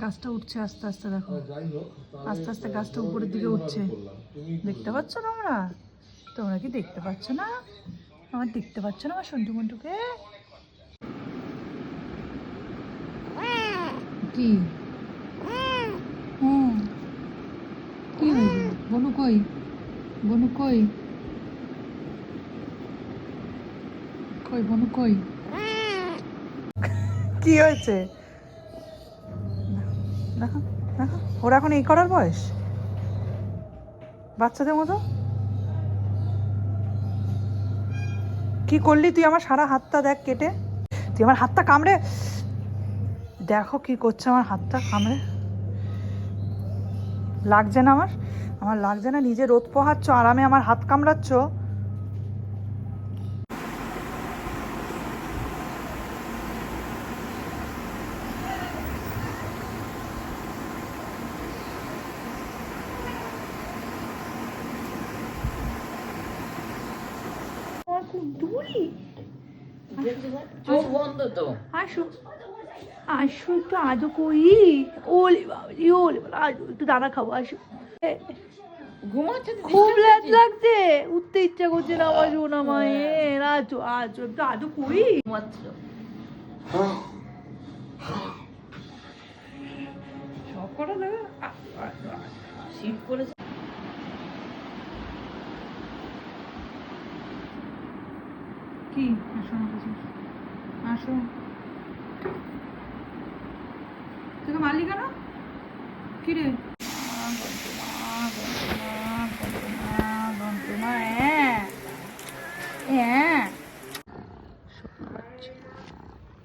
গাছটা উঠছে আস্তে আস্তে, দেখো আস্তে আস্তে গাছটা উপরের দিকে উঠছে। দেখতে পাচ্ছ তোমরা? তোমরা কি দেখতে পাচ্ছ না? আমার দেখতে পাচ্ছ না আমার সন্টু মন্টুকে? কি হুম কি হয়েছে? বনু কই? বনু কই? কই বনু কই? কি হয়েছে? দেখো দেখো, ওরা এখন এই করার বয়স বাচ্চাদের মতো। কি করলি তুই? আমার সারা হাতটা দেখ কেটে। তুই আমার হাতটা কামড়ে দেখো কি করছে, আমার হাতটা কামড়ে। লাগছে না আমার? আমার লাগছে না? নিজে রোদ পোহাচ্ছ, আরামে আমার হাত কামড়াচ্ছ। আমার খুব দূরই। চোখ বন্ধ তো। আসো আসো একটু আজও কই। ওলে বাবাজি, ওলে বাবা, আজও একটু দানা খাবো, আসো। ঘুমাচ্ছে তো, খুব disturb ল্যাদ করছিস? লাগছে, উঠতে ইচ্ছা করছে না আমার সোনা মায়ের। আজও আজও একটু আজও কই। ঘুমাচ্ছিল। সব কটা দেখো শীত পড়েছে। কি? আসো আমার কাছে, আসো। তোকে মারলি কেন? কি রে?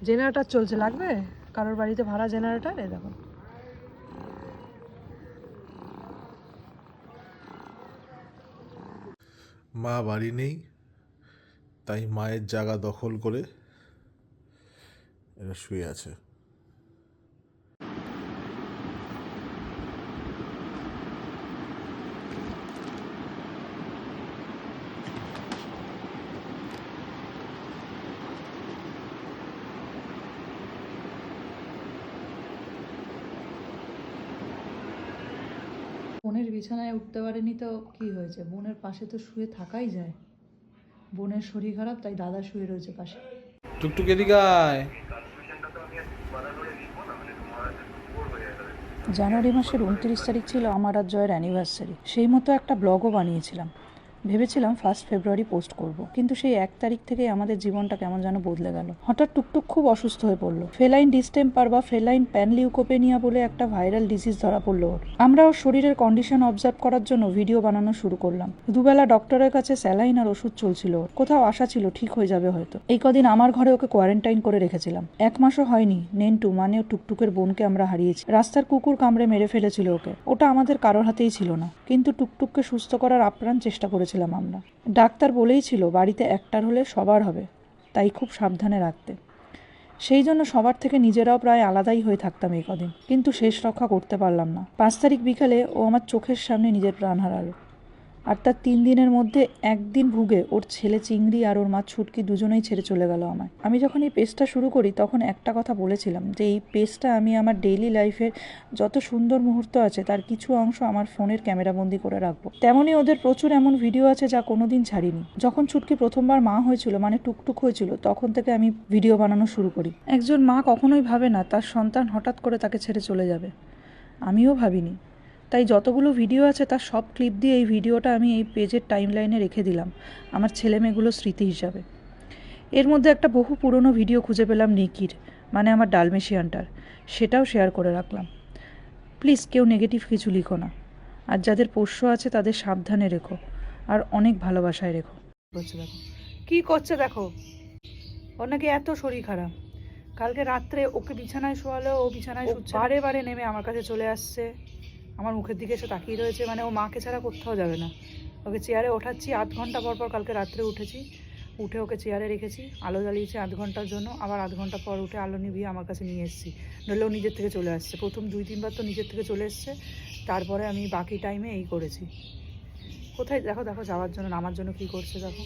জেনারেটর চলছে, লাগবে কারোর বাড়িতে ভাড়া জেনারেটর? এ দেখো। মা বাড়ি নেই, তাই মায়ের জায়গা দখল করে এরা শুয়ে আছে। বোনের বিছানায় উঠতে পারেনি তো কি হয়েছে? বোনের পাশে তো শুয়ে থাকাই যায়। বোনের শরীর খারাপ, তাই দাদা শুয়ে রয়েছে পাশে। টুকটুক এদিকে আয়। জানুয়ারি মাসের 29 তারিখ ছিল আমার আর জয়ের অ্যানিভার্সারি। সেই মতো একটা ব্লগও বানিয়েছিলাম। ভেবেছিলাম 1 ফেব্রুয়ারি পোস্ট করব, কিন্তু সেই 1 তারিখ থেকে আমাদের জীবনটা কেমন যেন বদলে গেল। হঠাৎ টুকটুক খুব অসুস্থ হয়ে পড়লো। ফেলাইন ডিস্টেম্পার বা ফেলাইন প্যানলিউকোপেনিয়া বলে একটা ভাইরাল ডিজিজ ধরা পড়লো ওর। আমরা ওর শরীরের কন্ডিশন অবজার্ভ করার জন্য ভিডিও বানানো শুরু করলাম। দুবেলা ডক্টরের কাছে স্যালাইন আর ওষুধ চলছিল ওর। কোথাও আশা ছিল ঠিক হয়ে যাবে হয়তো। এই কদিন আমার ঘরে ওকে কোয়ারেন্টাইন করে রেখেছিলাম। 1 মাসও হয়নি নেন্টু মানে টুকটুকের বোনকে আমরা হারিয়েছি। রাস্তার কুকুর কামড়ে মেরে ফেলেছিল ওকে। ওটা আমাদের কারোর হাতেই ছিল না, কিন্তু টুকটুককে সুস্থ করার আপ্রাণ চেষ্টা করেছিলাম আমরা। ডাক্তার বলেই ছিল বাড়িতে একটার হলে সবার হবে, তাই খুব সাবধানে রাখতে। সেই জন্য সবার থেকে নিজেরাও প্রায় আলাদাই হয়ে থাকতাম এই কদিন, কিন্তু শেষ রক্ষা করতে পারলাম না। 5 তারিখ বিকালে ও আমার চোখের সামনে নিজের প্রাণ হারালো। আর তার 3 দিনের মধ্যে একদিন ভুগে ওর ছেলে চিংড়ি আর ওর মা ছুটকি দুজনেই ছেড়ে চলে গেল আমায়। আমি যখন এই পেজটা শুরু করি তখন একটা কথা বলেছিলাম যে এই পেজটা আমি আমার ডেইলি লাইফের যত সুন্দর মুহূর্ত আছে তার কিছু অংশ আমার ফোনের ক্যামেরাবন্দি করে রাখবো। তেমনই ওদের প্রচুর এমন ভিডিও আছে যা কোনোদিন ছাড়িনি। যখন ছুটকি প্রথমবার মা হয়েছিল, মানে টুকটুক হয়েছিল, তখন থেকে আমি ভিডিও বানানো শুরু করি। একজন মা কখনোই ভাবে না তার সন্তান হঠাৎ করে তাকে ছেড়ে চলে যাবে। আমিও ভাবিনি। তাই যতগুলো ভিডিও আছে তার সব ক্লিপ দিয়ে এই ভিডিওটা আমি এই পেজের টাইমলাইনে রেখে দিলাম আমার ছেলেমেয়েগুলোর স্মৃতি হিসাবে। এর মধ্যে একটা বহু পুরনো ভিডিও খুঁজে পেলাম নিকির, মানে আমার ডালমেশিয়ানটার। সেটাও শেয়ার করে রাখলাম। প্লিজ কেউ নেগেটিভ কিছু লিখো না, আর যাদের পোষ্য আছে তাদের সাবধানে রেখো, আর অনেক ভালোবাসায় রেখো। কি করছে দেখো, ওর নাকি এত শরীর খারাপ। কালকে রাত্রে ওকে বিছানায় শোয়ালো, ও বিছানায় শুচ্ছে, বারে বারে নেমে আমার কাছে চলে আসছে, আমার মুখের দিকে এসে তাকিয়ে রয়েছে। মানে ও মাকে ছাড়া কোথাও যাবে না। ওকে চেয়ারে ওঠাচ্ছি 8 ঘন্টা পর পর। কালকে রাত্রে উঠেছি, উঠে ওকে চেয়ারে রেখেছি, আলো জ্বালিয়েছি 8 ঘন্টার জন্য, আবার 8 ঘন্টা পর উঠে আলো নিভিয়ে আমার কাছে নিয়ে এসেছি। নইলে ও নিজের থেকে চলে আসছে। প্রথম 2-3 বার তো নিজের থেকে চলে এসছে, তারপরে আমি বাকি টাইমে এই করেছি। কোথায় দেখো দেখো যাওয়ার জন্য নামার জন্য কী করছে দেখো।